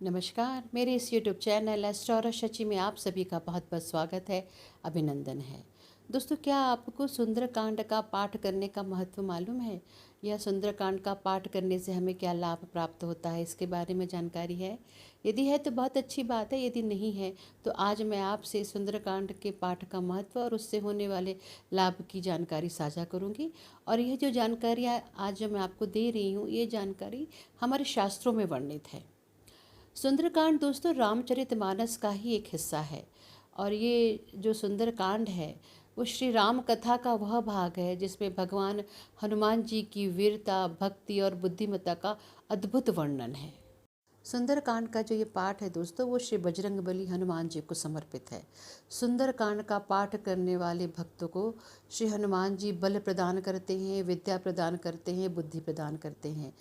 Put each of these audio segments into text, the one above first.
नमस्कार। मेरे इस यूट्यूब चैनल एस्ट्रोलॉजर शची में आप सभी का बहुत बहुत स्वागत है, अभिनंदन है। दोस्तों, क्या आपको सुंदरकांड का पाठ करने का महत्व मालूम है? या सुंदरकांड का पाठ करने से हमें क्या लाभ प्राप्त होता है, इसके बारे में जानकारी है? यदि है तो बहुत अच्छी बात है, यदि नहीं है तो आज मैं आपसे सुंदरकांड के पाठ का महत्व और उससे होने वाले लाभ की जानकारी साझा करूँगी। और यह जो जानकारी आज जो मैं आपको दे रही हूँ, ये जानकारी हमारे शास्त्रों में वर्णित है। सुंदरकांड दोस्तों रामचरितमानस का ही एक हिस्सा है। और ये जो सुंदरकांड है वो श्री राम कथा का वह भाग है जिसमें भगवान हनुमान जी की वीरता, भक्ति और बुद्धिमत्ता का अद्भुत वर्णन है। सुंदरकांड का जो ये पाठ है दोस्तों, वो श्री बजरंगबली हनुमान जी को समर्पित है। सुंदरकांड का पाठ करने वाले भक्तों को श्री हनुमान जी बल प्रदान करते हैं, विद्या प्रदान करते हैं, बुद्धि प्रदान करते हैं।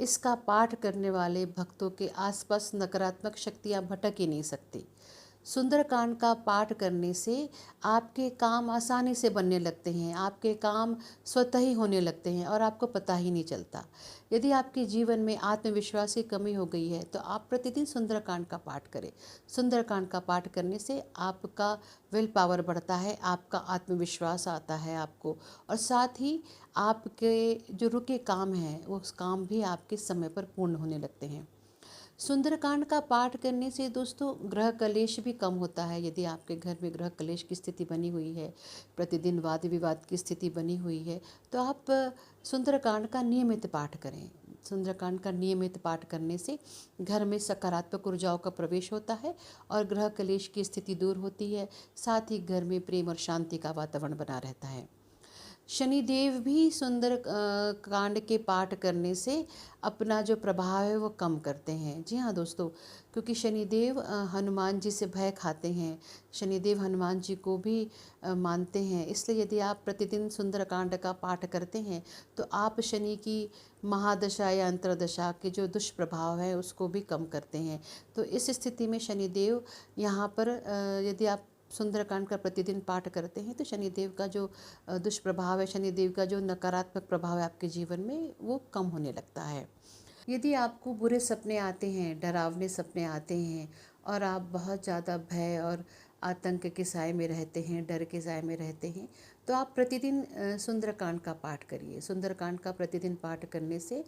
इसका पाठ करने वाले भक्तों के आसपास नकारात्मक शक्तियाँ भटक ही नहीं सकती। सुंदरकांड का पाठ करने से आपके काम आसानी से बनने लगते हैं, आपके काम स्वतः ही होने लगते हैं और आपको पता ही नहीं चलता। यदि आपके जीवन में आत्मविश्वास की कमी हो गई है तो आप प्रतिदिन सुंदरकांड का पाठ करें। सुंदरकांड का पाठ करने से आपका विल पावर बढ़ता है, आपका आत्मविश्वास आता है आपको, और साथ ही आपके जो रुके काम हैं वो काम भी आपके समय पर पूर्ण होने लगते हैं। सुंदरकांड का पाठ करने से दोस्तों ग्रह कलेश भी कम होता है। यदि आपके घर में ग्रह कलेश की स्थिति बनी हुई है, प्रतिदिन वाद विवाद की स्थिति बनी हुई है, तो आप सुंदरकांड का नियमित पाठ करें। सुंदरकांड का नियमित पाठ करने से घर में सकारात्मक ऊर्जाओं का प्रवेश होता है और ग्रह कलेश की स्थिति दूर होती है। साथ ही घर में प्रेम और शांति का वातावरण बना रहता है। शनिदेव भी सुंदर कांड के पाठ करने से अपना जो प्रभाव है वो कम करते हैं। जी हाँ दोस्तों, क्योंकि शनिदेव हनुमान जी से भय खाते हैं। शनिदेव हनुमान जी को भी मानते हैं। इसलिए यदि आप प्रतिदिन सुंदरकांड का पाठ करते हैं तो आप शनि की महादशा या अंतर्दशा के जो दुष्प्रभाव है उसको भी कम करते हैं। तो इस स्थिति में शनिदेव यहाँ पर यदि आप सुंदरकांड का प्रतिदिन पाठ करते हैं तो शनिदेव का जो दुष्प्रभाव है, शनिदेव का जो नकारात्मक प्रभाव है आपके जीवन में, वो कम होने लगता है। यदि आपको बुरे सपने आते हैं, डरावने सपने आते हैं और आप बहुत ज़्यादा भय और आतंक के साए में रहते हैं, डर के साए में रहते हैं, तो आप प्रतिदिन सुंदरकांड का पाठ करिए। सुंदरकांड का प्रतिदिन पाठ करने से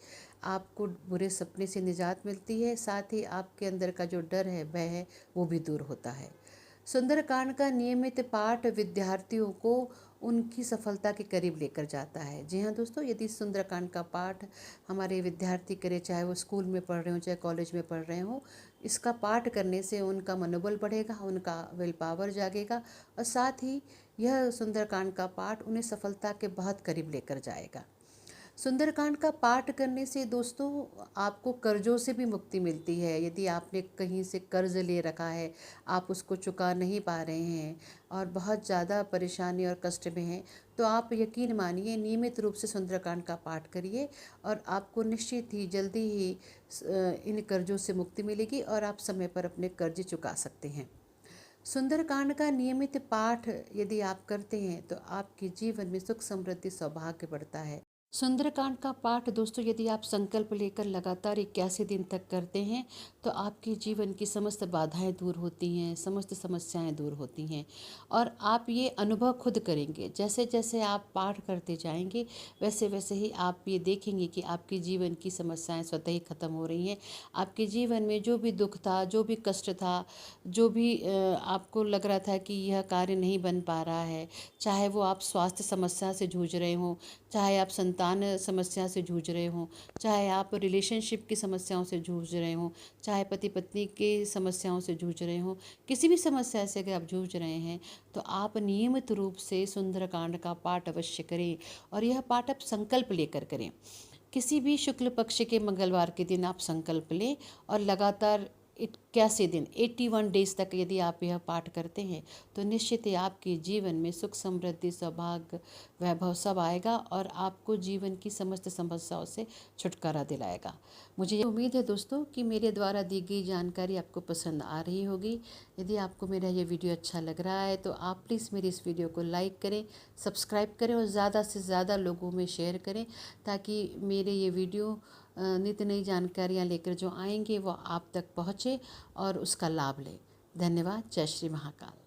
आपको बुरे सपने से निजात मिलती है। साथ ही आपके अंदर का जो डर है, भय है, वो भी दूर होता है। सुंदरकांड का नियमित पाठ विद्यार्थियों को उनकी सफलता के करीब लेकर जाता है। जी हाँ दोस्तों, यदि सुंदरकांड का पाठ हमारे विद्यार्थी करें, चाहे वो स्कूल में पढ़ रहे हो चाहे कॉलेज में पढ़ रहे हो, इसका पाठ करने से उनका मनोबल बढ़ेगा, उनका विल पावर जागेगा और साथ ही यह सुंदरकांड का पाठ उन्हें सफलता के बहुत करीब लेकर जाएगा। सुंदरकांड का पाठ करने से दोस्तों आपको कर्जों से भी मुक्ति मिलती है। यदि आपने कहीं से कर्ज ले रखा है, आप उसको चुका नहीं पा रहे हैं और बहुत ज़्यादा परेशानी और कष्ट में हैं, तो आप यकीन मानिए नियमित रूप से सुंदरकांड का पाठ करिए और आपको निश्चित ही जल्दी ही इन कर्जों से मुक्ति मिलेगी और आप समय पर अपने कर्ज चुका सकते हैं। सुंदरकांड का नियमित पाठ यदि आप करते हैं तो आपके जीवन में सुख, समृद्धि, सौभाग्य बढ़ता है। सुंदरकांड का पाठ दोस्तों यदि आप संकल्प लेकर लगातार 81 दिन तक करते हैं तो आपके जीवन की समस्त बाधाएं दूर होती हैं, समस्त समस्याएं दूर होती हैं और आप ये अनुभव खुद करेंगे। जैसे जैसे आप पाठ करते जाएंगे वैसे वैसे ही आप ये देखेंगे कि आपके जीवन की समस्याएं स्वतः ही खत्म हो रही हैं। आपके जीवन में जो भी दुख था, जो भी कष्ट था, जो भी आपको लग रहा था कि यह कार्य नहीं बन पा रहा है, चाहे वो आप स्वास्थ्य समस्या से जूझ रहे हों, चाहे आप संतान समस्या से जूझ रहे हों, चाहे आप रिलेशनशिप की समस्याओं से जूझ रहे हों, चाहे पति पत्नी के समस्याओं से जूझ रहे हों, किसी भी समस्या से अगर आप जूझ रहे हैं तो आप नियमित रूप से सुंदरकांड का पाठ अवश्य करें। और यह पाठ आप संकल्प लेकर करें। किसी भी शुक्ल पक्ष के मंगलवार के दिन आप संकल्प लें और लगातार 81 दिन 81 डेज तक यदि आप यह पाठ करते हैं तो निश्चित ही आपके जीवन में सुख, समृद्धि, सौभाग्य, वैभव सब आएगा और आपको जीवन की समस्त समस्याओं से छुटकारा दिलाएगा। मुझे उम्मीद है दोस्तों कि मेरे द्वारा दी गई जानकारी आपको पसंद आ रही होगी। यदि आपको मेरा ये वीडियो अच्छा लग रहा है तो आप प्लीज़ मेरी इस वीडियो को लाइक करें, सब्सक्राइब करें और ज़्यादा से ज़्यादा लोगों में शेयर करें ताकि मेरे ये वीडियो नित्य नई जानकारियाँ लेकर जो आएंगे वो आप तक पहुँचे और उसका लाभ लें। धन्यवाद। जय श्री महाकाल।